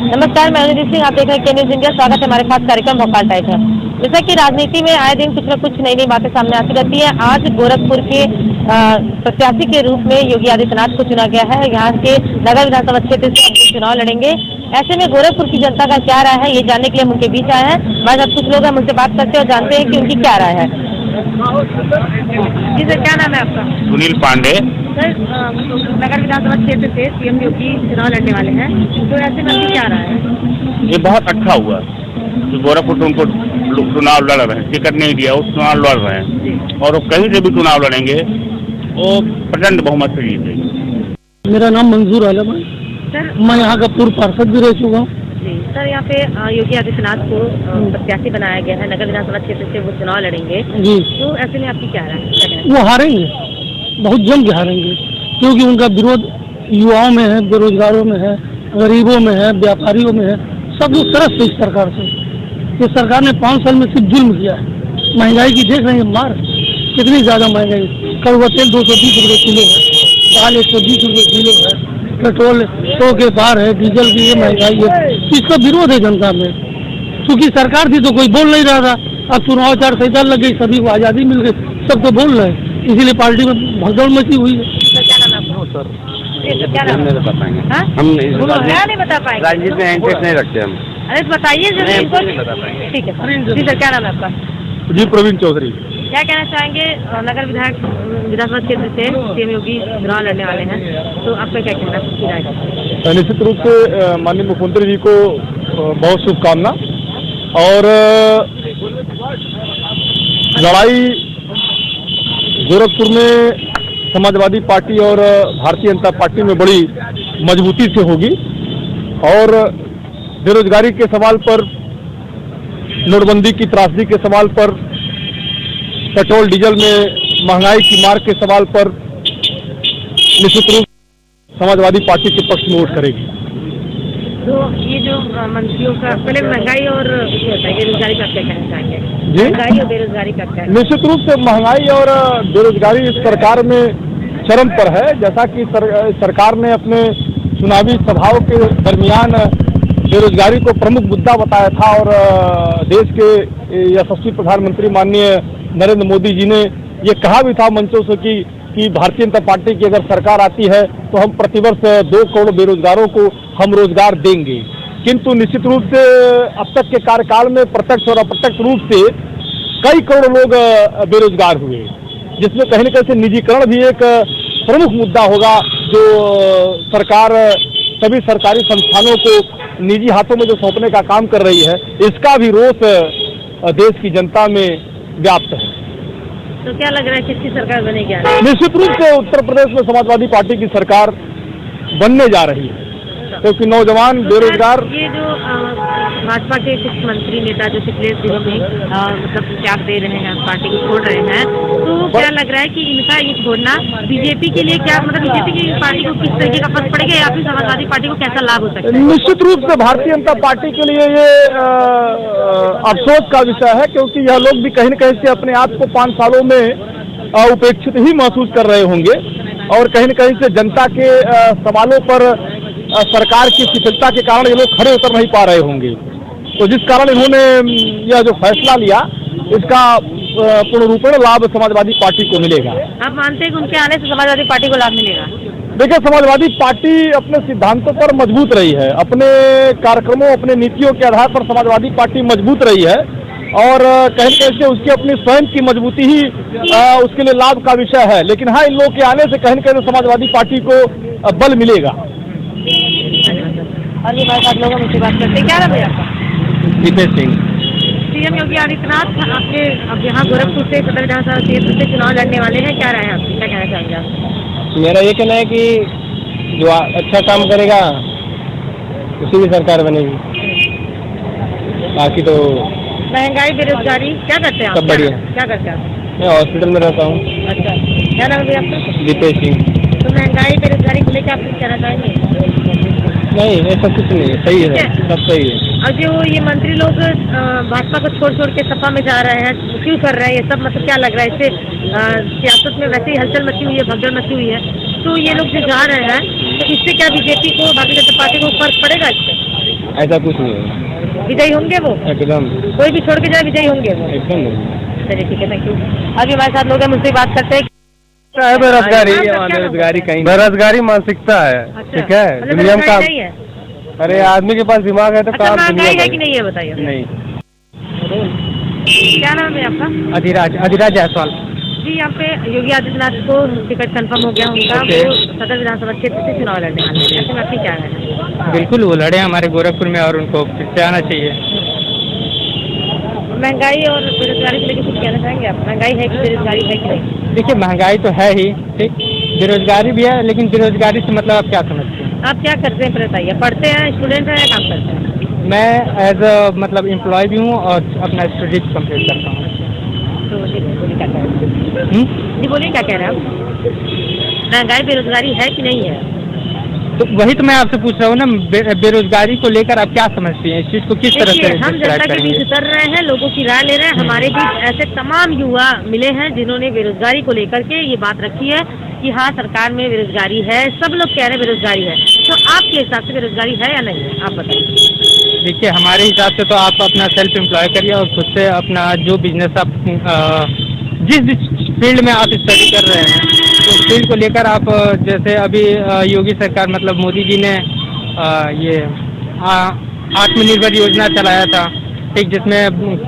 नमस्कार, मैं अनुदीप सिंह। आप देख रहे हैं के न्यूज इंडिया। स्वागत है हमारे खास कार्यक्रम भोपाल टाइप है। जैसा कि राजनीति में आए दिन कुछ न कुछ नई नई बातें सामने आती रहती है। आज गोरखपुर के प्रत्याशी के रूप में योगी आदित्यनाथ को चुना गया है। यहाँ के नगर विधानसभा क्षेत्र से चुनाव लड़ेंगे। ऐसे में गोरखपुर की जनता का क्या राय है, ये जानने के लिए हम उनके बीच आए हैं। हमारे साथ कुछ लोग हैं, उनसे बात करते हैं और जानते हैं कि उनकी क्या राय है। जी सर, क्या नाम है आपका? सुनील पांडे। सर, नगर विधानसभा क्षेत्र से सीएम योगी चुनाव लड़ने वाले हैं, तो ऐसे में आपकी क्या राय है? ये बहुत अच्छा हुआ कि गोरखपुर से उनको चुनाव लड़ रहे हैं, टिकट नहीं दिया, वो चुनाव लड़ रहे हैं और वो कहीं से भी चुनाव लड़ेंगे वो प्रचंड बहुमत से जीतेंगे। मेरा नाम मंजूर आलम है सर, मैं यहाँ का पूर्व पार्षद भी रह चुका हूँ। जी सर, यहाँ पे योगी आदित्यनाथ को प्रत्याशी बनाया गया है। नगर विधानसभा क्षेत्र से वो चुनाव लड़ेंगे, जी, तो ऐसे में आपकी क्या राय है? वो हारेंगे, बहुत जम के हारेंगे, क्योंकि उनका विरोध युवाओं में है, बेरोजगारों में है, गरीबों में है, व्यापारियों में है, सब लोग तरस से इस सरकार से। ये सरकार ने 5 साल में सिर्फ जुल्म किया है। महंगाई की देख रहे हैं मार, कितनी ज़्यादा महंगाई। कड़वा तेल 220 रुपये किलो है, दाल 120 रुपये किलो है, पेट्रोल 100 के पार है, डीजल की ये महंगाई है। इसका विरोध है जनता में। क्योंकि सरकार थी तो कोई बोल नहीं रहा था, अब चुनाव आचार संहिता लग गई, सभी को आज़ादी मिल गई, सब तो बोल रहे हैं, इसीलिए पार्टी में भगदड़ मची हुई है। सर, क्या नाम है आपका? क्या नाम हम नहीं बता पाएंगे। हाँ? हम क्या नहीं बता पाएंगे? राजनीति में इंटरेस्ट नहीं रखते हम। अरे बताइए जरूर इनको। नहीं बता पाएंगे। ठीक है सर। जी सर, क्या नाम है आपका? जी, प्रवीण चौधरी। क्या कहना चाहेंगे? नगर विधानसभा क्षेत्र से सीएम योगी चुनाव लड़ने वाले हैं, तो आपका क्या कहना है? निश्चित रूप से माननीय मुख्यमंत्री जी को बहुत शुभकामना। और लड़ाई गोरखपुर में समाजवादी पार्टी और भारतीय जनता पार्टी में बड़ी मजबूती से होगी। और बेरोजगारी के सवाल पर, नोटबंदी की त्रासदी के सवाल पर, पेट्रोल डीजल में महंगाई की मार के सवाल पर निश्चित रूप समाजवादी पार्टी के पक्ष में वोट करेगी। तो ये जो मंत्रियों का पहले महंगाई और बेरोजगारी का क्या कहना चाहेंगे? जी, महंगाई और बेरोजगारी का क्या? निश्चित रूप से महंगाई और बेरोजगारी इस सरकार में चरम पर है। जैसा कि सरकार ने अपने चुनावी सभाओं के दरमियान बेरोजगारी को प्रमुख मुद्दा बताया था और देश के यशस्वी प्रधानमंत्री माननीय नरेंद्र मोदी जी ने ये कहा भी था मंचों से कि भारतीय जनता पार्टी की अगर सरकार आती है तो हम प्रतिवर्ष 2 करोड़ बेरोजगारों को हम रोजगार देंगे। किंतु निश्चित रूप से अब तक के कार्यकाल में प्रत्यक्ष और अप्रत्यक्ष रूप से कई करोड़ लोग बेरोजगार हुए, जिसमें कहीं न कहीं से निजीकरण भी एक प्रमुख मुद्दा होगा। जो सरकार सभी सरकारी संस्थानों को निजी हाथों में जो सौंपने का काम कर रही है, इसका भी रोष देश की जनता में व्याप्त है। तो क्या लग रहा है किसकी सरकार बनेगी? निश्चित रूप से उत्तर प्रदेश में समाजवादी पार्टी की सरकार बनने जा रही है, क्योंकि नौजवान बेरोजगार। ये जो भाजपा के कुछ मंत्री नेता जो पिछले दिनों में मतलब त्याग दे रहे हैं, पार्टी को छोड़ रहे हैं, तो क्या लग रहा है कि इनका ये छोड़ना बीजेपी के लिए क्या, मतलब बीजेपी की पार्टी को किस तरीके का फर्क पड़ेगा या फिर समाजवादी पार्टी को कैसा लाभ हो सकता है? निश्चित रूप से भारतीय जनता पार्टी के लिए ये अफसोस का विषय है, क्योंकि यह लोग भी कहीं न कहीं से अपने आप को 5 सालों में उपेक्षित ही महसूस कर रहे होंगे और कहीं न कहीं से जनता के सवालों पर सरकार की शिथिलता के कारण ये लोग खड़े उतर नहीं पा रहे होंगे। तो जिस कारण इन्होंने यह जो फैसला लिया, इसका पूर्ण रूपेण लाभ समाजवादी पार्टी को मिलेगा। आप मानते हैं कि उनके आने से समाजवादी पार्टी को लाभ मिलेगा? देखिए, समाजवादी पार्टी अपने सिद्धांतों पर मजबूत रही है, अपने कार्यक्रमों, अपने नीतियों के आधार पर समाजवादी पार्टी मजबूत रही है और कहीं न कहीं से उसकी अपनी स्वयं की मजबूती ही उसके लिए लाभ का विषय है। लेकिन हाँ, इन लोगों के आने से कहीं न कहीं समाजवादी पार्टी को बल मिलेगा। और ये बात आप लोगों मुझसे बात करते हैं। क्या नाम है आपका? दीपेश सिंह। सीएम योगी आदित्यनाथ आपके अब यहाँ गोरखपुर से सदर विधानसभा क्षेत्र से चुनाव लड़ने वाले हैं, क्या राय है आपकी? क्या कहना चाहेंगे आप? मेरा ये कहना है कि जो अच्छा काम करेगा उसी की सरकार बनेगी, बाकी तो महंगाई बेरोजगारी क्या करते हैं आप? सब बढ़िया। क्या करते हैं आप? मैं हॉस्पिटल में रहता हूँ। अच्छा, क्या नाम है आपका? दीपेश सिंह। तो महंगाई बेरोजगारी को लेकर आप कुछ कहना चाहेंगे? नहीं, ऐसा कुछ नहीं है, सही है, सब सही है। और जो ये मंत्री लोग भाजपा को छोड़ के सपा में जा रहे हैं, क्यों कर रहे हैं ये सब? मतलब क्या लग रहा है इससे? सियासत में वैसे ही हलचल मची हुई है, भगदड़ मची हुई है, तो ये लोग जो जा रहे हैं तो इससे क्या बीजेपी को, भारतीय जनता पार्टी को फर्क पड़ेगा इससे? ऐसा कुछ नहीं है, विजयी होंगे वो, एकदम कोई भी छोड़ के जाए विजयी होंगे वो। एकदम नहीं। चलिए ठीक है, थैंक यू। अभी हमारे साथ लोग हैं, मुझसे बात करते हैं। है बेरोजगारी, बेरोजगारी कहीं बेरोजगारी मानसिकता है, अच्छा, ठीक है, मतलब दुनिया में बेरोजगारी काम। नहीं है। अरे आदमी के पास दिमाग है तो अच्छा, काम महंगाई है दुनिया कि नहीं है बताइए। नहीं। क्या नाम है आपका? अधिराज जायसवाल। जी, यहाँ पे योगी आदित्यनाथ को टिकट कंफर्म हो गया उनका, वो सदर विधानसभा क्षेत्र से चुनाव लड़ने वाले हैं। ऐसे में आपकी क्या है? बिल्कुल वो लड़े हमारे गोरखपुर में और उनको फिर से आना चाहिए। महंगाई और बेरोजगारी को लेकर कुछ कहना चाहेंगे आप? महंगाई है कि बेरोजगारी है कि नहीं? देखिए महंगाई तो है ही, ठीक, बेरोजगारी भी है, लेकिन बेरोजगारी से मतलब आप क्या समझते हैं? आप क्या करते हैं बताइए? पढ़ते हैं, स्टूडेंट हैं या काम करते हैं? मैं एज अ मतलब एम्प्लॉय भी हूँ और अपना स्टडीज कंप्लीट करता हूँ। तो जी बोलिए क्या कह रहे हैं? जी बोलिए क्या कह रहे हैं आप? महंगाई बेरोजगारी है कि नहीं है? तो वही तो मैं आपसे पूछ रहा हूँ ना, बेरोजगारी को लेकर आप क्या समझती हैं? इस चीज़ को किस तरह से देखिए, हम डिस्क्राइब जनता के बीच करेंगे? उतर रहे हैं, लोगों की राय ले रहे हैं। हमारे बीच ऐसे तमाम युवा मिले हैं जिन्होंने बेरोजगारी को लेकर के ये बात रखी है कि हाँ सरकार में बेरोजगारी है, सब लोग कह रहे हैं बेरोजगारी है। तो आपके हिसाब से बेरोजगारी है या नहीं है, आप बताइए। देखिए हमारे हिसाब से तो आप अपना सेल्फ एम्प्लॉय करिए और खुद से अपना जो बिजनेस आप जिस फील्ड में आप स्टडी कर रहे हैं तो उस फील्ड को लेकर आप जैसे अभी योगी सरकार मतलब मोदी जी ने ये आत्मनिर्भर योजना चलाया था, ठीक, जिसमें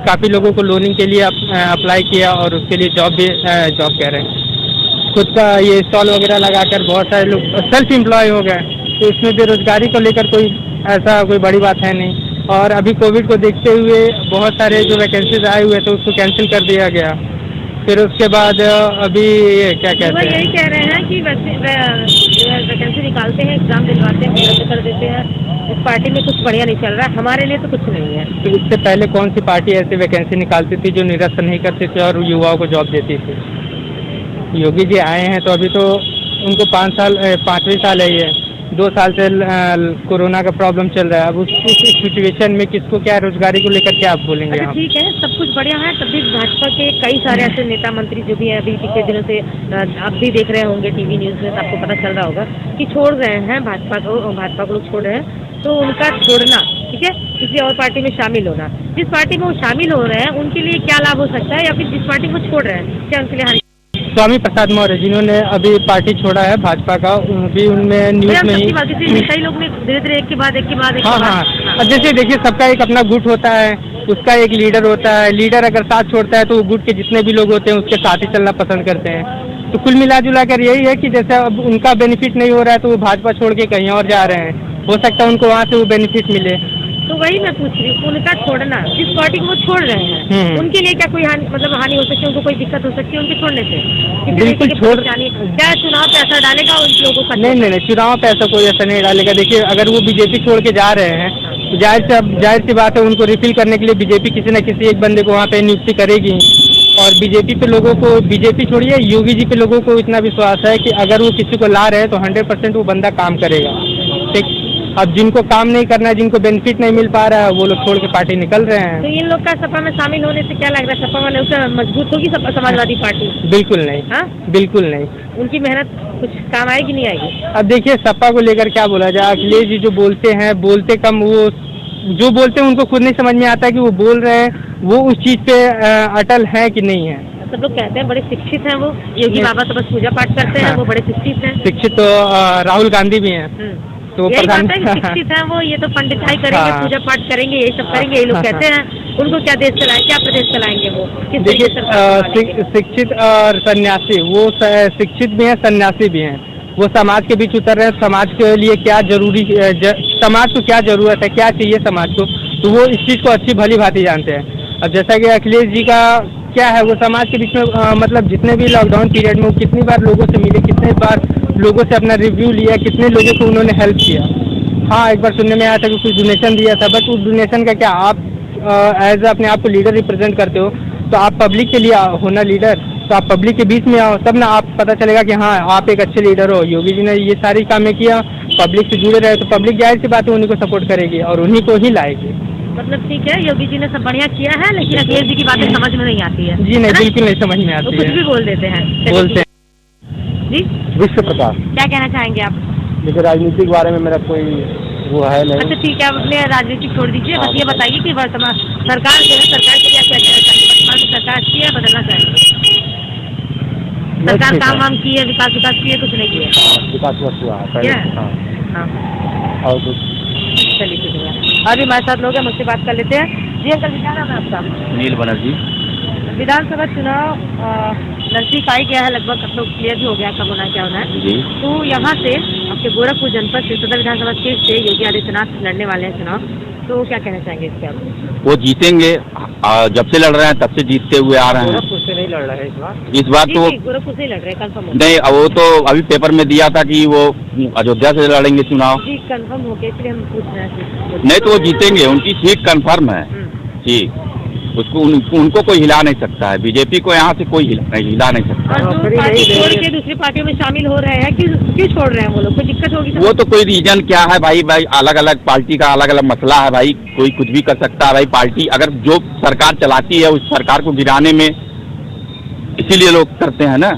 काफ़ी लोगों को लोनिंग के लिए अप्लाई किया और उसके लिए जॉब कह रहे हैं, खुद का ये स्टॉल वगैरह लगाकर बहुत सारे लोग सेल्फ एम्प्लॉय हो गए। तो इसमें बेरोजगारी को लेकर कोई ऐसा कोई बड़ी बात है नहीं। और अभी कोविड को देखते हुए बहुत सारे जो वैकेंसीज आए हुए थे उसको कैंसिल कर दिया गया। फिर उसके बाद अभी ये क्या कहते हैं, यही कह रहे हैं कि वैकेंसी निकालते हैं, एग्जाम दिलवाते हैं, रद्द कर देते हैं। इस पार्टी में कुछ बढ़िया नहीं चल रहा है, हमारे लिए तो कुछ नहीं है। तो इससे पहले कौन सी पार्टी ऐसी वैकेंसी निकालती थी जो निरस्त नहीं करती थी और युवाओं को जॉब देती थी? योगी जी आए हैं तो अभी तो उनको 5वीं साल है, ये 2 साल से कोरोना का प्रॉब्लम चल रहा है। अब उस सिचुएशन में किसको क्या रोजगारी को लेकर क्या आप बोलेंगे? अच्छा आप ठीक है, सब कुछ बढ़िया है, तब भी भाजपा के कई सारे ऐसे नेता मंत्री जो भी हैं अभी पिछले दिनों से आप भी देख रहे होंगे टीवी न्यूज़ में, तो आपको पता चल रहा होगा कि छोड़ रहे हैं भाजपा को लोग छोड़ रहे हैं। तो उनका छोड़ना ठीक है, किसी और पार्टी में शामिल होना, जिस पार्टी में वो शामिल हो रहे हैं उनके लिए क्या लाभ हो सकता है, या फिर जिस पार्टी को छोड़ रहे हैं क्या उनके लिए हानि? स्वामी प्रसाद मौर्य जिन्होंने अभी पार्टी छोड़ा है भाजपा का, भी उनमें न्यूज में ही कई लोग ने धीरे धीरे एक के बाद एक हाँ। अब जैसे देखिए सबका एक अपना गुट होता है, उसका एक लीडर होता है, लीडर अगर साथ छोड़ता है तो वो गुट के जितने भी लोग होते हैं उसके साथ ही चलना पसंद करते हैं। तो कुल मिला जुला कर यही है कि जैसे अब उनका बेनिफिट नहीं हो रहा है तो वो भाजपा छोड़ के कहीं और जा रहे हैं, हो सकता है उनको वहाँ से वो बेनिफिट मिले। तो वही मैं पूछ रही हूँ, उनका छोड़ना, जिस पार्टी को वो छोड़ रहे हैं उनके लिए क्या कोई हानि हानि हो सकती है, उनको कोई दिक्कत हो सकती है उनके छोड़ने से? बिल्कुल छोड़, क्या चुनाव पे असर डालेगा उन लोगों का? नहीं, चुनाव पे ऐसा कोई असर नहीं डालेगा। देखिए अगर वो बीजेपी छोड़ के जा रहे हैं तो जाहिर सी बात है उनको रिफिल करने के लिए बीजेपी किसी न किसी एक बंदे को वहाँ पे नियुक्ति करेगी। और बीजेपी पे लोगों को, बीजेपी छोड़िए योगी जी पे लोगों को इतना विश्वास है कि अगर वो किसी को ला रहे हैं तो 100% वो बंदा काम करेगा, ठीक। अब जिनको काम नहीं करना है, जिनको बेनिफिट नहीं मिल पा रहा है, वो लोग छोड़ के पार्टी निकल रहे हैं। तो इन लोग का सपा में शामिल होने से क्या लग रहा है, सपा वाले उससे मजबूत होगी समाजवादी पार्टी? बिल्कुल नहीं, हाँ बिल्कुल नहीं। उनकी मेहनत कुछ काम आएगी नहीं आएगी? अब देखिए सपा को लेकर क्या बोला जाए, अखिलेश जी जो बोलते हैं, बोलते कम, वो जो बोलते हैं उनको खुद नहीं समझ में आता कि वो बोल रहे हैं वो उस चीज़ पे अटल है कि नहीं है। सब लोग कहते हैं बड़े शिक्षित हैं वो, योगी बाबा तो बस पूजा पाठ करते हैं, वो बड़े शिक्षित हैं। शिक्षित तो राहुल गांधी भी हैं, तो प्रधानमंत्री शिक्षित हैं वो, ये तो पंडिताई करेंगे, पूजा पाठ करेंगे, यही सब करेंगे, ये लोग कहते हैं। उनको क्या देश चलाएंगे, क्या प्रदेश चलाएंगे वो? देखिए शिक्षित और सन्यासी, वो शिक्षित भी हैं, सन्यासी भी हैं, वो समाज के बीच उतर रहे हैं। समाज के लिए क्या जरूरी, समाज को क्या जरूरत है, क्या चाहिए समाज को, तो वो इस चीज़ को अच्छी भली भांति जानते हैं। अब जैसा कि अखिलेश जी का क्या है, वो समाज के बीच में मतलब जितने भी लॉकडाउन पीरियड में वो कितनी बार लोगों से मिले, कितने बार लोगों से अपना रिव्यू लिया, कितने लोगों को उन्होंने हेल्प किया। हाँ एक बार सुनने में आया था कि कुछ डोनेशन दिया था, बट उस डोनेशन का क्या, आप एज अपने आप को लीडर रिप्रेजेंट करते हो तो आप पब्लिक के लिए हो ना लीडर, तो आप पब्लिक के बीच में आओ, तब ना आप पता चलेगा कि हाँ आप एक अच्छे लीडर हो। योगी जी ने ये सारी कामें किया, पब्लिक से जुड़े रहे, तो पब्लिक जाहिर सी बात है उन्हीं को सपोर्ट करेगी और उन्हीं को ही लाएगी। मतलब ठीक है, योगी जी ने सब बढ़िया किया है, लेकिन अखिलेश जी की बातें समझ में नहीं आती है। जी नहीं, बिल्कुल नहीं समझ में आती है, कुछ भी बोल देते हैं, बोलते हैं। जी विश्व प्रकाश, क्या कहना चाहेंगे आप? देखिए राजनीति के बारे में मेरा कोई वो है नहीं। अच्छा ठीक है, आप अपने राजनीति छोड़ दीजिए, बस ये बताइए कि वर्तमान सरकार जो है, सरकार के क्या क्या कहना चाहिए? वर्तमान में सरकार अच्छी है, बदलना चाहिए? सरकार काम वाम की है, विकास की है, कुछ नहीं किया? विकास हुआ है क्या? हाँ। हाँ और कुछ चलिए ठीक है। और भी हमारे साथ लोग हैं, मुझसे बात कर लेते हैं। जी अंकल, क्या नाम है आपका? सुनील बनर्जी। विधानसभा चुनाव नजदीक आ ही गया है, लगभग अब तो क्लियर भी हो गया कब होना है क्या होना है। जी। तो यहाँ से आपके गोरखपुर जनपद से सदर विधानसभा सीट से योगी आदित्यनाथ लड़ने वाले हैं चुनाव, तो क्या कहना चाहेंगे इसके आप? वो जीतेंगे, जब से लड़ रहे हैं तब से जीतते हुए आ रहे हैं। गोरखपुर से नहीं लड़ रहे हैं इस बार तो गोरखपुर से ही लड़ रहे हैं, कंफर्म? नहीं, वो तो अभी पेपर में दिया था कि वो अयोध्या से लड़ेंगे चुनाव। जी कंफर्म हो गया, इसलिए हम पूछ रहे हैं। नहीं तो वो जीतेंगे, उनकी सीट कंफर्म है। ठीक, उसको उनको कोई हिला नहीं सकता है। बीजेपी को यहाँ से कोई हिला नहीं सकता। और जो पार्टी छोड़ के दूसरी पार्टियों में शामिल हो रहे हैं, क्यों छोड़ रहे हैं वो लोग? कोई दिक्कत होगी? वो तो कोई रीजन क्या है भाई, अलग अलग पार्टी का अलग अलग मसला है भाई, कोई कुछ भी कर सकता है भाई। पार्टी अगर जो सरकार चलाती है उस सरकार को गिराने में इसीलिए लोग करते हैं ना।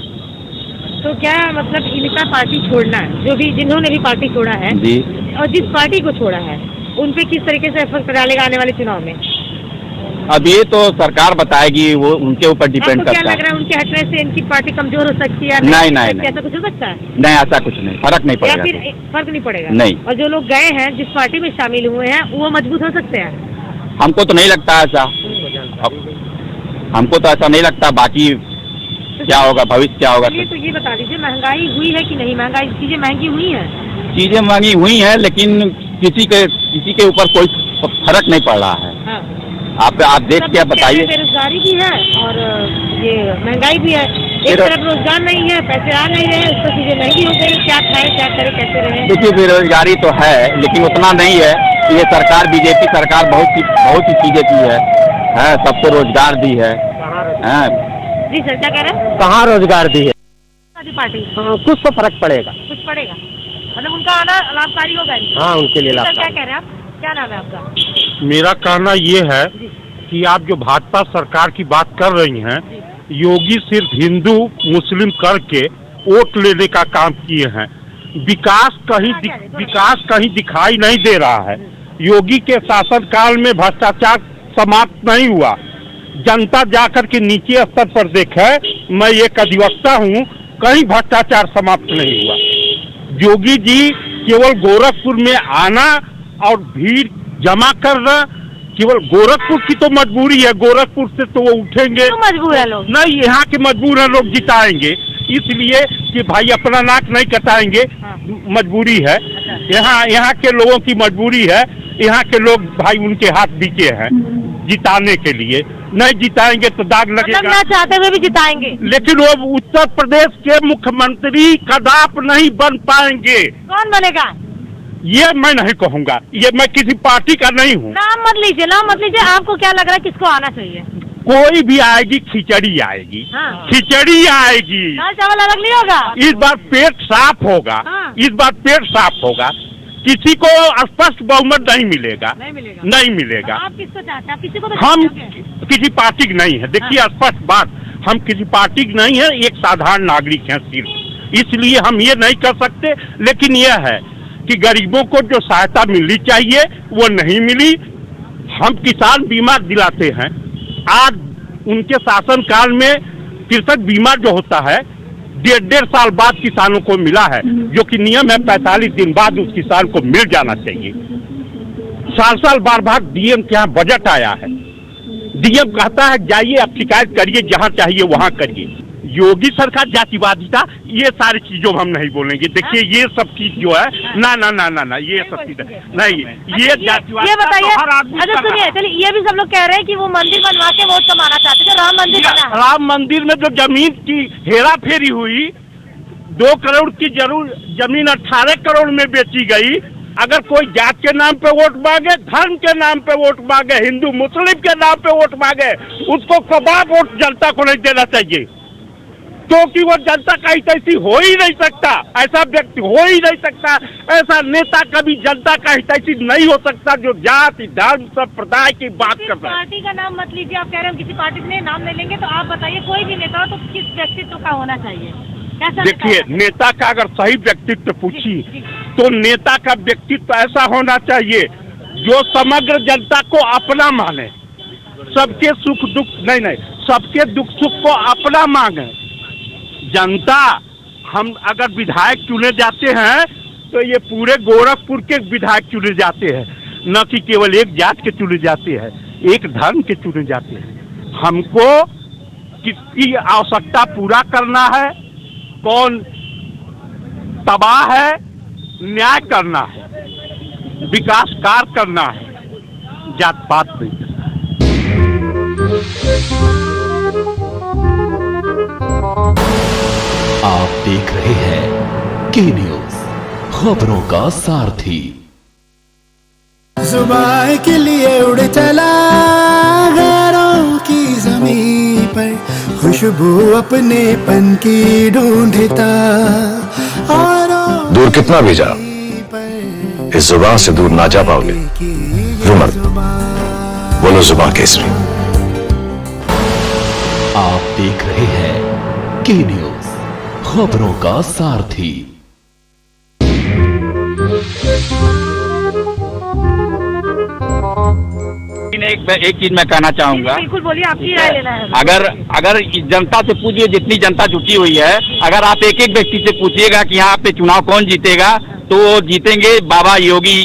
तो क्या मतलब इनका पार्टी छोड़ना है, जो भी जिन्होंने भी पार्टी छोड़ा है जी, और जिस पार्टी को छोड़ा है, उन पे किस तरीके से इफेक्ट डालेगा आने वाले चुनाव में? अब ये तो सरकार बताएगी, वो उनके ऊपर डिपेंड आपको क्या करता लग रहा है, उनके हटने से इनकी पार्टी कमजोर हो सकती है? नहीं, ऐसा कुछ हो सकता है? नहीं, ऐसा कुछ नहीं, फर्क नहीं या पड़ेगा। फिर फर्क नहीं पड़ेगा? नहीं। और जो लोग गए हैं, जिस पार्टी में शामिल हुए हैं, वो मजबूत हो सकते हैं? हमको तो नहीं लगता ऐसा, हमको तो ऐसा नहीं लगता। बाकी क्या होगा, भविष्य क्या होगा। तो ये बता दीजिए, महंगाई हुई है कि नहीं? महंगाई, चीजें महंगी हुई हैं? चीजें महंगी हुई हैं, लेकिन किसी के ऊपर कोई फर्क नहीं पड़ रहा है। हाँ। आप देख के बताइए। बेरोजगारी भी है और ये महंगाई भी है। एक तरफ रोजगार नहीं है, पैसे आ नहीं रहे, उसको चीजें महंगी हो गई। क्या खाए, क्या करे, कैसे रहे? देखिए, बेरोजगारी तो है, लेकिन उतना नहीं है। ये सरकार, बीजेपी सरकार बहुत सी चीजें की है, सबको रोजगार दी है। जी सर, क्या कह रहे हैं? कहाँ रोजगार दी है पार्टी? कुछ तो फर्क पड़ेगा। कुछ पड़ेगा, मतलब उनका आना लाभकारी होगा? हाँ, उनके लिए सर क्या कह रहे हैं आप? क्या नाम है आपका? मेरा कहना ये है कि आप जो भाजपा सरकार की बात कर रही हैं, योगी सिर्फ हिंदू मुस्लिम करके वोट लेने का काम किए हैं। विकास कहीं दिखाई नहीं दे रहा है। योगी के शासनकाल में भ्रष्टाचार समाप्त नहीं हुआ। जनता जाकर के नीचे स्तर पर देखे, मैं एक अधिवक्ता हूँ, कहीं भ्रष्टाचार समाप्त नहीं हुआ। योगी जी केवल गोरखपुर में आना और भीड़ जमा करना, केवल गोरखपुर की तो मजबूरी है, गोरखपुर से तो वो उठेंगे। क्यों मजबूर है लोग? नहीं, यहाँ के मजबूर है लोग, जिताएंगे इसलिए कि भाई अपना नाक नहीं कटाएंगे। हाँ। मजबूरी है, यहाँ के लोगों की मजबूरी है। यहाँ के लोग भाई उनके हाथ बीचे हैं जिताने के लिए। नहीं जिताएंगे तो दाग लगेगा। मतलब ना चाहते हुए भी जिताएंगे? लेकिन वो उत्तर प्रदेश के मुख्यमंत्री कदाप नहीं बन पाएंगे। कौन बनेगा? ये मैं नहीं कहूँगा, ये मैं किसी पार्टी का नहीं हूँ। नाम मत लीजिए। आपको क्या लग रहा है, किसको आना चाहिए? कोई भी आएगी, खिचड़ी आएगी। हाँ। खिचड़ी आएगी। दाल चावल अलग नहीं होगा? इस बार पेट साफ होगा। हाँ। इस बार पेट साफ होगा। किसी को स्पष्ट बहुमत नहीं मिलेगा। नहीं मिलेगा। आप किसको चाहते हैं? आप किसी को? हम किसी पार्टी की नहीं है। देखिए, स्पष्ट बात, हम किसी पार्टी की नहीं है, एक साधारण नागरिक हैं सिर्फ। इसलिए हम ये नहीं कर सकते। लेकिन यह है कि गरीबों को जो सहायता मिलनी चाहिए वो नहीं मिली। हम किसान बीमा दिलाते हैं। आज उनके शासनकाल में कृषक बीमा जो होता है 1.5 साल बाद किसानों को मिला है, जो कि नियम है 45 दिन बाद उस किसान को मिल जाना चाहिए। साल बार डीएम के यहाँ बजट आया है, डीएम कहता है जाइए आप शिकायत करिए, जहाँ चाहिए वहाँ करिए। योगी सरकार जातिवादिता, ये सारी चीजों हम नहीं बोलेंगे। देखिए, ये सब चीज जो है ना ये सब चीज नहीं, ये जातिवादिता। ये बताइए, तो हर आदमी अच्छा सुनिए, चलिए, ये भी सब लोग कह रहे हैं कि वो मंदिर बनवा के वोट कमाना चाहते हैं। राम मंदिर बना है। राम मंदिर में जो जमीन की हेरा फेरी हुई, 2 करोड़ की जमीन 18 करोड़ में बेची गई। अगर कोई जात के नाम पे वोट मांगे, धर्म के नाम पे वोट मांगे, हिंदू मुस्लिम के नाम पे वोट मांगे, उसको कबाब वोट जनता को नहीं देना चाहिए, क्योंकि वो जनता का हितैषी हो ही नहीं सकता। ऐसा व्यक्ति हो ही नहीं सकता, ऐसा नेता कभी जनता का हितैषी नहीं हो सकता जो जाति धर्म संप्रदाय की बात कर रहा है। पार्टी का नाम मत लीजिए, आप कह रहे हैं किसी पार्टी से नाम ले लेंगे, तो आप बताइए कोई भी नेता हो तो किस व्यक्तित्व का होना चाहिए? देखिए, नेता का अगर सही व्यक्तित्व पूछी तो नेता का व्यक्तित्व ऐसा होना चाहिए जो समग्र जनता को अपना माने, सबके सुख दुख नहीं, सबके दुख सुख को अपना मांगे। जनता, हम अगर विधायक चुने जाते हैं तो ये पूरे गोरखपुर के विधायक चुने जाते हैं, न कि केवल एक जात के चुने जाते हैं, एक धर्म के चुने जाते हैं। हमको किसकी आवश्यकता पूरा करना है, कौन तबाह है, न्याय करना है, विकास कार्य करना है, जात पात नहीं। आप देख रहे हैं के न्यूज, खबरों का सारथी। जुबान के लिए उड़ चला गैरों की ज़मीं पर, खुशबू अपने पन की ढूंढता और दूर कितना भी जा, इस जुबान से दूर ना जा पाओगे। रुमल, बोलो जुबान केसरी। आप देख रहे हैं के न्यूज, खबरों का सारथी। एक चीज मैं कहना चाहूंगा, बिल्कुल बोलिए, आपकी राय लेना है। अगर जनता से पूछिए, जितनी जनता जुटी हुई है, अगर आप एक एक व्यक्ति से पूछिएगा कि यहाँ पे चुनाव कौन जीतेगा, तो वो जीतेंगे बाबा योगी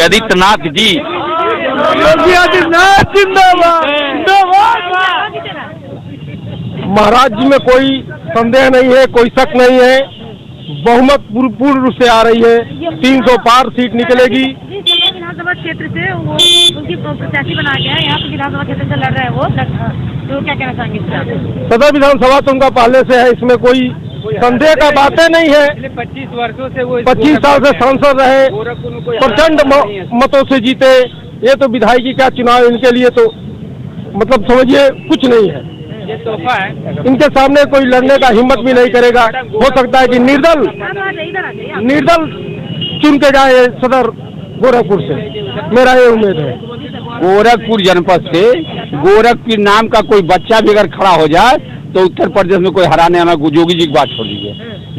आदित्यनाथ जी। योगी आदित्यनाथ जिंदाबाद। महाराज जी में कोई संदेह नहीं है, कोई शक नहीं है, बहुमत पूर्ण रूप से आ रही है, 300 पार सीट निकलेगी। विधानसभा क्षेत्र से वो उनकी प्रत्याशी बना गया है, यहाँ पे विधानसभा क्षेत्र से लड़ रहे हैं वो, तो क्या कहना चाहेंगे इस पर? सदर विधानसभा तो उनका पहले से है, इसमें कोई संदेह का बातें नहीं है। 25 वर्षों से वो 25 साल से सांसद रहे, प्रचंड मतों से जीते। ये तो विधायकी क्या चुनाव, इनके लिए तो मतलब समझिए कुछ नहीं है। ये तोहफा है, इनके सामने कोई लड़ने का हिम्मत भी नहीं करेगा। हो सकता है कि निर्दल चुन के जाए सदर गोरखपुर से, मेरा ये उम्मीद है। गोरखपुर जनपद से गोरखपुर नाम का कोई बच्चा भी अगर खड़ा हो जाए तो उत्तर प्रदेश में कोई हराने वाला, योगी जी की बात छोड़ दीजिए,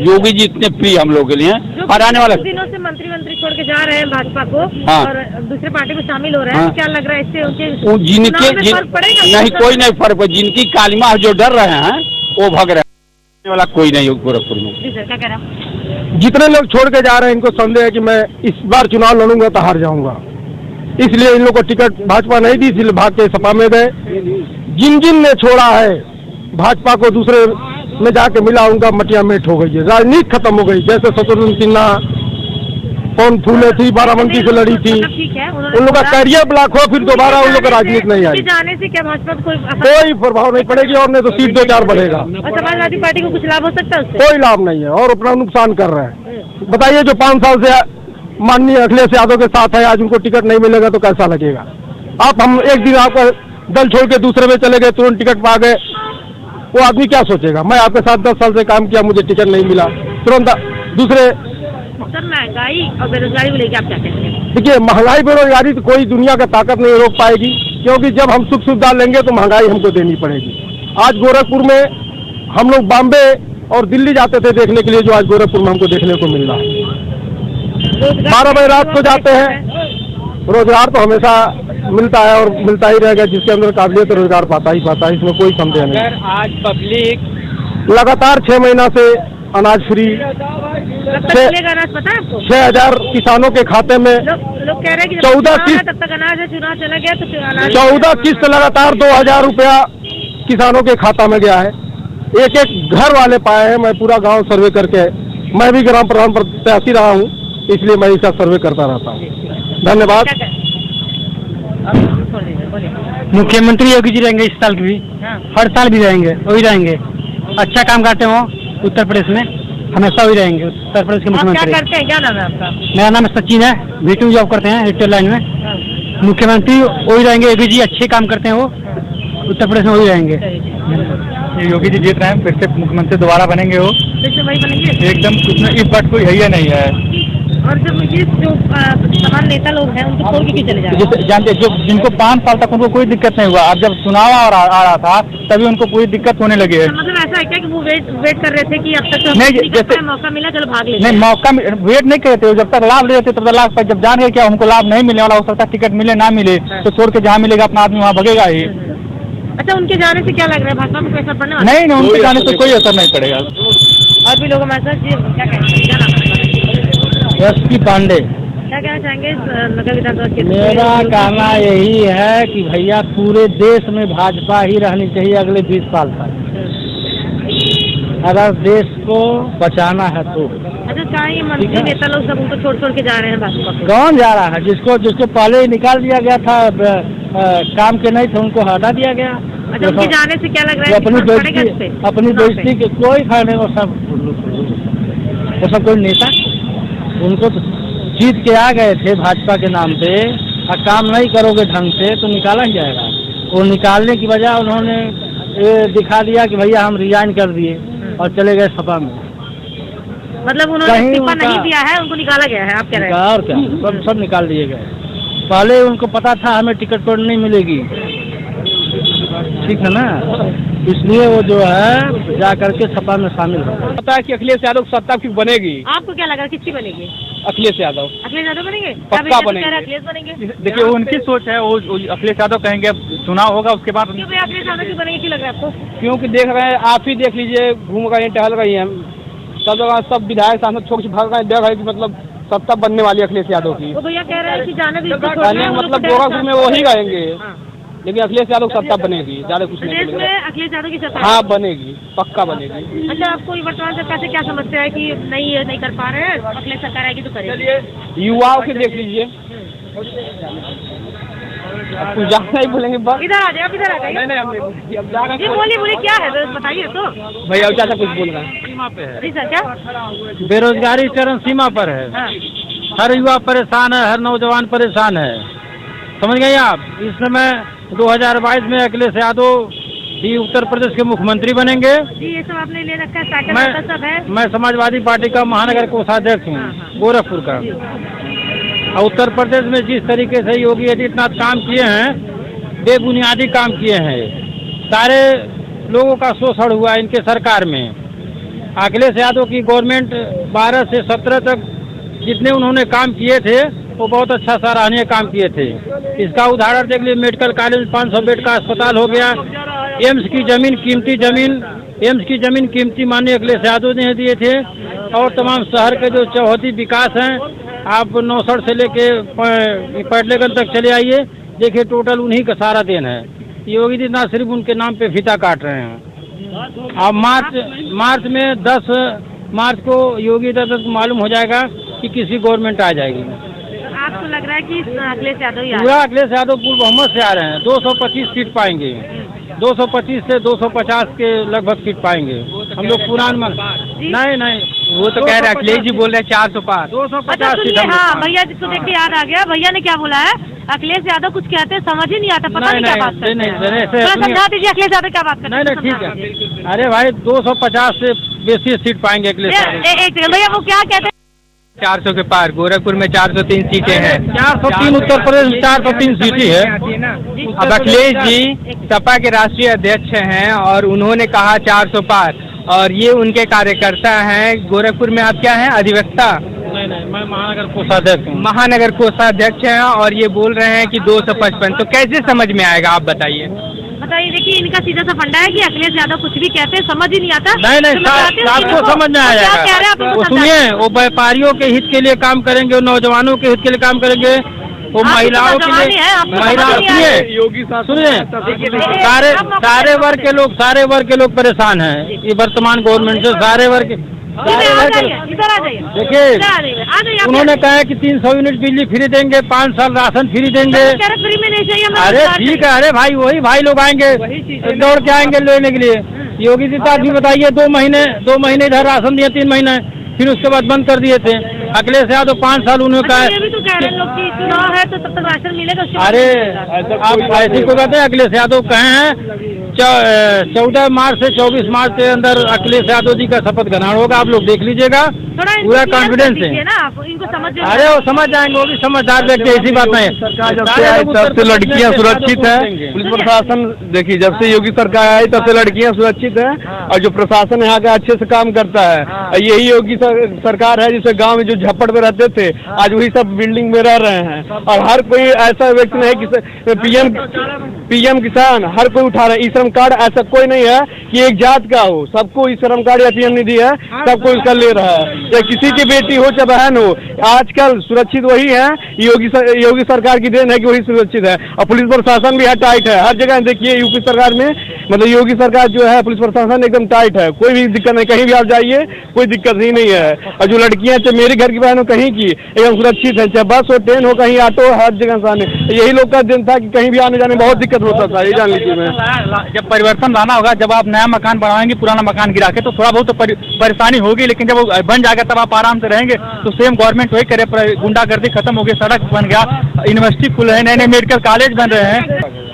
योगी जी इतने प्रिय हम लोग के लिए, हराने वाला। दिनों से मंत्री छोड़ के जा रहे हैं भाजपा को, हाँ। और दूसरे पार्टी में शामिल हो रहे हैं, हाँ। क्या लग रहा है इससे उनके फर्क पड़ेगा? नहीं, कोई नहीं फर्क पड़ेगा। जिनकी कालिमा जो डर रहे हैं वो भग रहे हैं, वाला कोई नहीं गोरखपुर में। जी सर, क्या कह रहा है? जितने लोग छोड़ के जा रहे हैं, इनको संदेह है कि मैं इस बार चुनाव लड़ूंगा तो हार जाऊंगा, इसलिए इन लोग को टिकट भाजपा नहीं दी, इसलिए भाग के सपा में गए। जिन ने छोड़ा है भाजपा को, दूसरे में जाके मिला, उनका मटिया मेट हो गई है, राजनीति खत्म हो गई। जैसे शत्रुघ्न सिन्हा, कौन फूले थी, बाराबंकी से लड़ी थी, उन लोग का कैरियर ब्लॉक हो, फिर दोबारा उन लोग का राजनीति नहीं आई। जाने से क्या भाजपा को कोई प्रभाव नहीं पड़ेगी, और नहीं तो सीट 2-4 बढ़ेगा। और समाजवादी पार्टी को कुछ लाभ हो सकता है उससे? कोई लाभ नहीं है, और अपना नुकसान कर रहे हैं। बताइए, जो 5 साल से माननीय अखिलेश यादव के साथ है, आज उनको टिकट नहीं मिलेगा तो कैसा लगेगा? हम एक दिन आपका दल छोड़ के दूसरे में चले गए, तुरंत टिकट पा गए, वो आदमी क्या सोचेगा? मैं आपके साथ 10 साल से काम किया, मुझे टिकट नहीं मिला, तुरंत दूसरे। सर, महंगाई और बेरोजगारी को लेकर आप क्या कहते हैं? देखिए, महंगाई बेरोजगारी तो कोई दुनिया का ताकत नहीं रोक पाएगी, क्योंकि जब हम सुख सुविधा लेंगे तो महंगाई हमको देनी पड़ेगी। आज गोरखपुर में हम लोग बॉम्बे और दिल्ली जाते थे देखने के लिए, जो आज गोरखपुर में हमको देखने को मिल रहा है। 12 बजे रात को जाते हैं। रोजगार तो हमेशा मिलता है और मिलता ही रहेगा, जिसके अंदर काबिलियत तो रोजगार पाता ही पाता है, इसमें कोई संदेह नहीं। सर, आज पब्लिक लगातार 6 महीना से अनाज फ्री, 6,000 किसानों के खाते में, लोग कह रहे हैं कि 14 किस्त, तब तक अनाज है, चुनाव चला गया तो 14 किस्त लगातार 2,000 रुपया किसानों के खाता में गया है। एक घर वाले पाए हैं। मैं पूरा गांव सर्वे करके, मैं भी ग्राम प्रधान प्रत्याशी रहा हूं, इसलिए मैं इसका सर्वे करता रहता हूं। धन्यवाद। मुख्यमंत्री योगी जी रहेंगे इस साल भी, हर साल भी रहेंगे, वही रहेंगे। अच्छा काम करते हो उत्तर प्रदेश में, हमेशा वही रहेंगे उत्तर प्रदेश के मुख्यमंत्री। क्या करते हैं? क्या नाम है आपका? मेरा नाम सचिन है, V2 जॉब करते हैं रिटेल लाइन में। मुख्यमंत्री वही रहेंगे, योगी जी अच्छे काम करते हैं, वो उत्तर प्रदेश में वही रहेंगे। योगी जी जीत रहे हैं, फिर से मुख्यमंत्री दोबारा बनेंगे, वो फिर से वही बनेंगे एकदम। कुछ में इस बात कोई है या नहीं है। और जब ये जो तमाम नेता लोग हैं, उनको छोड़ के क्यों चले जा रहे हैं? जानते, जो जिनको 5 साल तक उनको कोई दिक्कत नहीं हुआ, अब जब चुनाव आ रहा था तभी उनको पूरी दिक्कत होने लगी है। मतलब ऐसा है क्या कि वो वेट कर रहे थे कि अब तक नहीं, जैसे मौका मिला चलो भाग ले? नहीं, मौका वेट नहीं करते हो, जब तक लाभ ले लेते तब तक लाभ, जब जान गए क्या हमको लाभ नहीं मिलने वाला, हो सकता है टिकट मिले ना मिले, तो छोड़ के जहाँ मिलेगा अपना आदमी वहाँ भगेगा ही। अच्छा, उनके जाने से क्या लग रहा है, भाजपा में कोई असर पड़ने वाला? नहीं, उनके जाने से कोई असर नहीं पड़ेगा। और भी लोग हमारे साथ, जी क्या कहते हैं? SP पांडे। क्या कहना चाहेंगे इस नगर विधानसभा क्षेत्र? मेरा कहना यही है कि भैया पूरे देश में भाजपा ही रहनी चाहिए अगले 20 साल तक, अगर देश को बचाना है तो। अच्छा, कहाँ ये मंत्री नेता लोग सब उनको छोड़ के जा रहे हैं भाजपा? कौन जा रहा है? जिसको पहले ही निकाल दिया गया था, काम के नहीं थे, उनको हटा दिया गया। अच्छा, उनके जाने से क्या लग रहा है? अपनी बेइज्जती के कोई फायदा नहीं, वो सब कोई नेता, उनको तो जीत के आ गए थे भाजपा के नाम पे, और काम नहीं करोगे ढंग से तो निकाला ही जाएगा। वो निकालने की वजह उन्होंने ये दिखा दिया कि भैया हम रिजाइन कर दिए और चले गए सपा में। मतलब उन्होंने इस्तीफा नहीं दिया है, उनको निकाला गया है, आप कह रहे हैं? और क्या, सब निकाल दिए गए। पहले उनको पता था हमें टिकट पर नहीं मिलेगी, ठीक है ना, इसलिए वो जो है जा करके सपा में शामिल हो। पता है कि अखिलेश यादव सत्ता की बनेगी। आपको क्या लगा किसकी बनेगी? अखिलेश यादव बनेंगे? पक्का बनेंगे। अखिलेश बनेंगे? देखिए, वो उनकी सोच है, वो अखिलेश यादव कहेंगे, चुनाव होगा उसके बाद। क्यों भैया अखिलेश यादव क्यों बनेंगे, क्यों लग रहा है आपको? क्योंकि देख रहे हैं, आप ही देख लीजिए, घूम रहे हैं, टहल रही हैं, सब जगह सब विधायक सांसद छोड़ भाग रहे हैं, देख रहे हैं कि मतलब सत्ता बनने वाली है अखिलेश यादव की। वो भैया कह रहे हैं कि जाने भी मतलब गोरखपुर में वही रहेंगे, लेकिन अखिलेश यादव सत्ता बनेगी, ज्यादा कुछ नहीं प्रदेश में अखिलेश यादव की सत्ता? हाँ, बनेगी, पक्का बनेगी। अच्छा, आपको वर्तमान सरकार से क्या समस्या है कि नहीं कर पा रहे हैं, अखिलेश सरकार आएगी तो करेगी? युवाओं के देख लीजिए, कुछ ज्यादा ही बोलेंगे बस। इधर आ जाए, आप इधर आ जाइए। नहीं, बोलिए क्या है, बताइए तो। भैया ज्यादा कुछ बोल रहे हैं। सीमा पे है जी सर, क्या? बेरोजगारी चरम सीमा पर है। हाँ। हर युवा परेशान है, हर नौजवान परेशान है, समझ गए आप। इस समय 2022 में अखिलेश यादव भी उत्तर प्रदेश के मुख्यमंत्री बनेंगे। जी, ये सब आपने ले रखा है, साइकिल सब है। मैं समाजवादी पार्टी का महानगर कोषाध्यक्ष हूँ, गोरखपुर का। और उत्तर प्रदेश में जिस तरीके से योगी आदित्यनाथ काम किए हैं, बेबुनियादी काम किए हैं, सारे लोगों का शोषण हुआ इनके सरकार में। अखिलेश यादव की गवर्नमेंट 12 से 17 तक जितने उन्होंने काम किए थे वो बहुत अच्छा सराहनीय काम किए थे। इसका उदाहरण देख लीजिए, मेडिकल कॉलेज 500 बेड का अस्पताल हो गया, एम्स की जमीन कीमती माननीय अखिलेश यादव ने दिए थे, और तमाम शहर के जो चौहदी विकास हैं, आप नौसड़ से लेके पैटलेगंज तक चले आइए, देखिए टोटल उन्हीं का सारा देन है। योगी आदित्यनाथ सिर्फ उनके नाम पे फीता काट रहे हैं। अब मार्च में 10 मार्च को योगी आदित्यनाथ को मालूम हो जाएगा कि किसी गवर्नमेंट आ जाएगी। आपको लग रहा है कि अखिलेश यादव ही पूरा अखिलेश यादव पूर्ण बहुमत से आ रहे हैं, 225 सीट पाएंगे, 225 से 250 के लगभग सीट पाएंगे हम लोग पूर्वानुमान। नहीं, वो तो कह रहे हैं, अखिलेश जी बोल रहे हैं 400 पार, 250 सीट। हाँ भैया, जिसको देख के याद आ गया, भैया ने क्या बोला है, अखिलेश यादव कुछ कहते हैं समझ ही नहीं आता, पता नहीं क्या बात करते हैं। समझा दीजिए अखिलेश यादव क्या बात करते हैं। नहीं, ठीक है। अरे भाई, 250 से बेसी सीट पाएंगे अखिलेश यादव। एक भैया, वो क्या कहते हैं? 400 के पार। गोरखपुर में 403 सीटें हैं, 403 उत्तर प्रदेश में 403 सीटें है। अब अखिलेश जी सपा के राष्ट्रीय अध्यक्ष हैं और उन्होंने कहा 400 पार, और ये उनके कार्यकर्ता हैं। गोरखपुर में आप क्या हैं, अधिवक्ता? नहीं, मैं महानगर कोषाध्यक्ष हूँ। महानगर कोषाध्यक्ष हैं और ये बोल रहे हैं कि 255, तो कैसे समझ में आएगा, आप बताइए। देखिए, इनका सीधा सा फंडा है कि अखिलेश यादव कुछ भी कहते हैं समझ ही नहीं आता। नहीं, आपको समझ में आ जाएगा। वो सुनिए, वो व्यापारियों के हित के लिए काम करेंगे, वो नौजवानों के हित के लिए काम करेंगे, वो महिलाओं के लिए, सुनिए, सारे वर्ग के लोग परेशान हैं ये वर्तमान गवर्नमेंट से। सारे वर्ग देखिए, उन्होंने कहा है कि 300 यूनिट बिजली फ्री देंगे, 5 साल राशन फ्री देंगे। फ्री में नहीं चाहिए। अरे ठीक है, अरे भाई वही भाई लोग आएंगे, दौड़ के आएंगे लेने के लिए। योगी आदित्यनाथ भी बताइए, 2 महीने इधर राशन दिए, 3 महीने फिर उसके बाद बंद कर दिए थे। अखिलेश यादव 5 साल उन्होंने कहा है। तो कह रहे हैं लोग कि चुनाव है तो तब तक राशन मिलेगा। अरे आप ऐसे को कहते हैं, अखिलेश यादव कहे हैं 14 मार्च से 24 मार्च के अंदर अखिलेश यादव जी का शपथ ग्रहण होगा। आप लोग देख लीजिएगा, थोड़ा पूरा कॉन्फिडेंस है ना, आप इनको समझ अरे वो समझ जाएंगे, वो भी समझदार व्यक्ति, ऐसी बात नहीं। सरकार जब से आई तब से लड़कियां सुरक्षित है। पुलिस प्रशासन देखिए, जब से योगी सरकार आई तब से लड़कियां सुरक्षित है और जो प्रशासन यहाँ का अच्छे से काम करता है। यही योगी सरकार है जिससे गांव में जो झप्पड़ में रहते थे आज वही सब बिल्डिंग में रह रहे हैं। और हर कोई ऐसा व्यक्ति नहीं कि पीएम किसान हर कोई उठा रहा है। ई श्रम कार्ड ऐसा कोई नहीं है कि एक जात का हो, सबको ई श्रम कार्ड या पीएम निधि है, सबको इसका ले रहा है। या किसी की बेटी हो चाहे बहन हो, आजकल सुरक्षित वही है। योगी सरकार की देन है कि वही सुरक्षित है। और पुलिस प्रशासन भी है टाइट है हर जगह। देखिए यूपी सरकार में मतलब योगी सरकार जो है पुलिस प्रशासन एकदम टाइट है, कोई भी दिक्कत नहीं, कहीं भी आप जाइए कोई दिक्कत ही नहीं है। और जो लड़कियां चाहे मेरे घर की बहन हो कहीं की एकदम सुरक्षित है, चाहे बस हो ट्रेन हो कहीं ऑटो हर जगह से आने। यही लोग का दिन था कि कहीं भी आने जाने में बहुत दिक्कत होता था, ये जान लीजिए। मैं जब परिवर्तन लाना होगा, जब आप नया मकान बनवाएंगे पुराना मकान गिरा के, तो थोड़ा बहुत तो परेशानी होगी, लेकिन जब वो बन जाएगा तब आप आराम से रहेंगे। तो सेम गवर्नमेंट वही करे, गुंडागर्दी खत्म हो गई, सड़क बन गया, यूनिवर्सिटी खुले हैं, नए नए मेडिकल कॉलेज बन रहे हैं।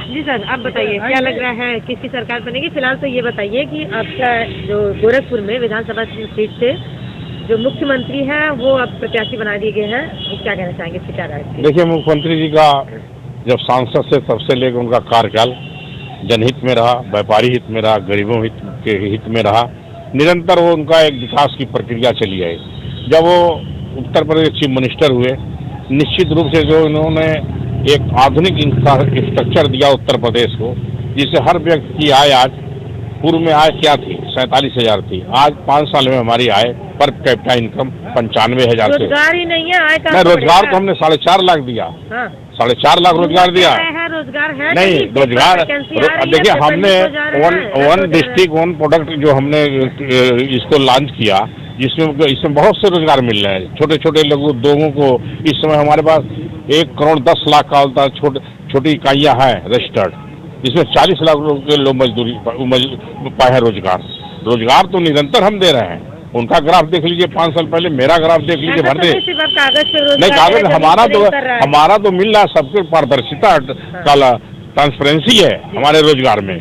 जी सर, आप बताइए क्या लग रहा है किसकी सरकार बनेगी? फिलहाल तो ये बताइए कि आपका जो गोरखपुर में विधानसभा सीट से जो मुख्यमंत्री हैं वो अब प्रत्याशी बना दिए गए हैं, वो क्या कहना चाहेंगे, इसकी क्या राय है? देखिए, मुख्यमंत्री जी का जब सांसद से तब से लेकर उनका कार्यकाल जनहित में रहा, व्यापारी हित में रहा, गरीबों हित के हित में रहा। निरंतर वो उनका एक विकास की प्रक्रिया चली आई। जब वो उत्तर प्रदेश चीफ मिनिस्टर हुए, निश्चित रूप से जो इन्होंने एक आधुनिक इंफ्रास्ट्रक्चर दिया उत्तर प्रदेश को, जिससे हर व्यक्ति की आय आज, पूर्व में आय क्या थी 47,000 थी, आज 5 साल में हमारी आय पर कैपिटा इनकम 95,000 से। रोजगार ही नहीं है, आय का नहीं, रोजगार तो हमने 4.5 लाख दिया। हाँ। 4.5 लाख रोजगार दिया रोजगार है नहीं, रोजगार देखिए, हमने वन डिस्ट्रिक्ट वन प्रोडक्ट जो हमने इसको लॉन्च किया, जिसमें इसमें बहुत से रोजगार मिल रहे हैं छोटे छोटे लघु उद्योगों को। इस समय हमारे पास 1 करोड़ 10 लाख का छोटी इकाइयां हैं रजिस्टर्ड, जिसमें 40 लाख लोग मजदूरी पाए हैं। रोजगार तो निरंतर हम दे रहे हैं। उनका ग्राफ देख लीजिए 5 साल पहले, मेरा ग्राफ देख लीजिए, भर दे नहीं कागज हमारा तो मिल रहा है। सबके पारदर्शिता का ट्रांसपेरेंसी है हमारे रोजगार में।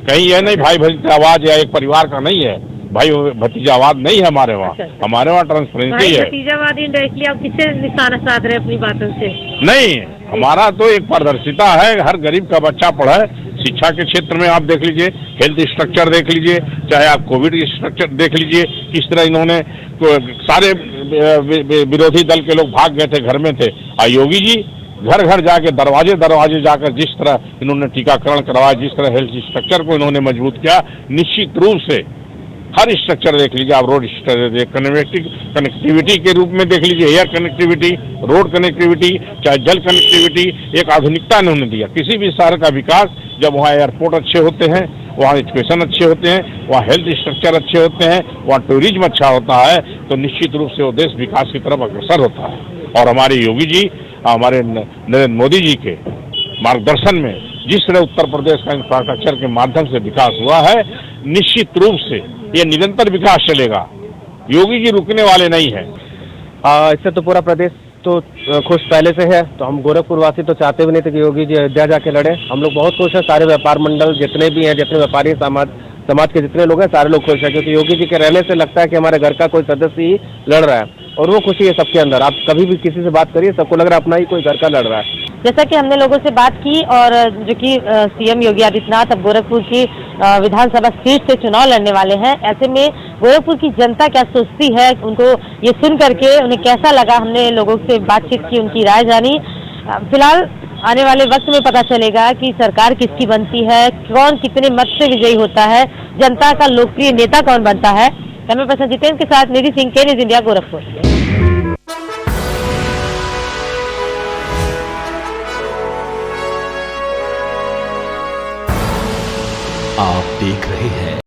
कहीं यह नहीं भाई भतीजावाद या एक परिवार का नहीं है, भाई भतीजावाद नहीं है हमारे वहाँ। हमारे वहाँ ट्रांसपेरेंसी है। भतीजावाद इंडायरेक्टली आप किससे निशाना साध रहे अपनी बातों से? नहीं, हमारा तो एक पारदर्शिता है। हर गरीब का बच्चा पढ़े। शिक्षा के क्षेत्र में आप देख लीजिए, हेल्थ स्ट्रक्चर देख लीजिए, चाहे आप कोविड स्ट्रक्चर देख लीजिए, किस तरह इन्होंने सारे विरोधी दल के लोग भाग गए थे, घर में थे। योगी जी घर घर जाके दरवाजे जाकर जिस तरह इन्होंने टीकाकरण करवाया, जिस तरह हेल्थ स्ट्रक्चर को इन्होंने मजबूत किया, निश्चित रूप से हर स्ट्रक्चर देख लीजिए आप, रोड कनेक्टिविटी के रूप में देख लीजिए, एयर कनेक्टिविटी, रोड कनेक्टिविटी, चाहे जल कनेक्टिविटी, एक आधुनिकता इन्होंने दिया। किसी भी शहर का विकास, जब वहाँ एयरपोर्ट अच्छे होते हैं, वहाँ एजुकेशन अच्छे होते हैं, वहाँ हेल्थ स्ट्रक्चर अच्छे होते हैं, वहाँ टूरिज्म अच्छा होता है, तो निश्चित रूप से वो देश विकास की तरफ अग्रसर होता है। और हमारे योगी जी, हमारे नरेंद्र मोदी जी के मार्गदर्शन में जिस तरह उत्तर प्रदेश का इंफ्रास्ट्रक्चर के माध्यम से विकास हुआ है, निश्चित रूप से ये निरंतर विकास चलेगा। योगी जी रुकने वाले नहीं है। इससे तो पूरा प्रदेश तो खुश पहले से है, तो हम गोरखपुर वासी तो चाहते भी नहीं थे कि योगी जी अयोध्या जाके लड़े। हम लोग बहुत खुश हैं, सारे व्यापार मंडल जितने भी हैं, जितने व्यापारी समाज के जितने लोग हैं, सारे लोग खुश हैं, क्योंकि योगी जी के रहने से लगता है कि हमारे घर का कोई सदस्य ही लड़ रहा है, और वो खुशी है सबके अंदर। आप कभी भी किसी से बात करिए, सबको लग रहा है अपना ही कोई घर का लड़ रहा है। जैसा कि हमने लोगों से बात की, और जो कि सीएम योगी आदित्यनाथ अब गोरखपुर की विधानसभा सीट से चुनाव लड़ने वाले हैं, ऐसे में गोरखपुर की जनता क्या सोचती है, उनको ये सुन करके उन्हें कैसा लगा, हमने लोगों से बातचीत की, उनकी राय जानी। फिलहाल आने वाले वक्त में पता चलेगा कि सरकार किसकी बनती है, कौन कितने मत से विजयी होता है, जनता का लोकप्रिय नेता कौन बनता है। कैमरा पर्सन जितेंद्र के साथ निधि सिंह, के न्यूज़ इंडिया, गोरखपुर। आप देख रहे हैं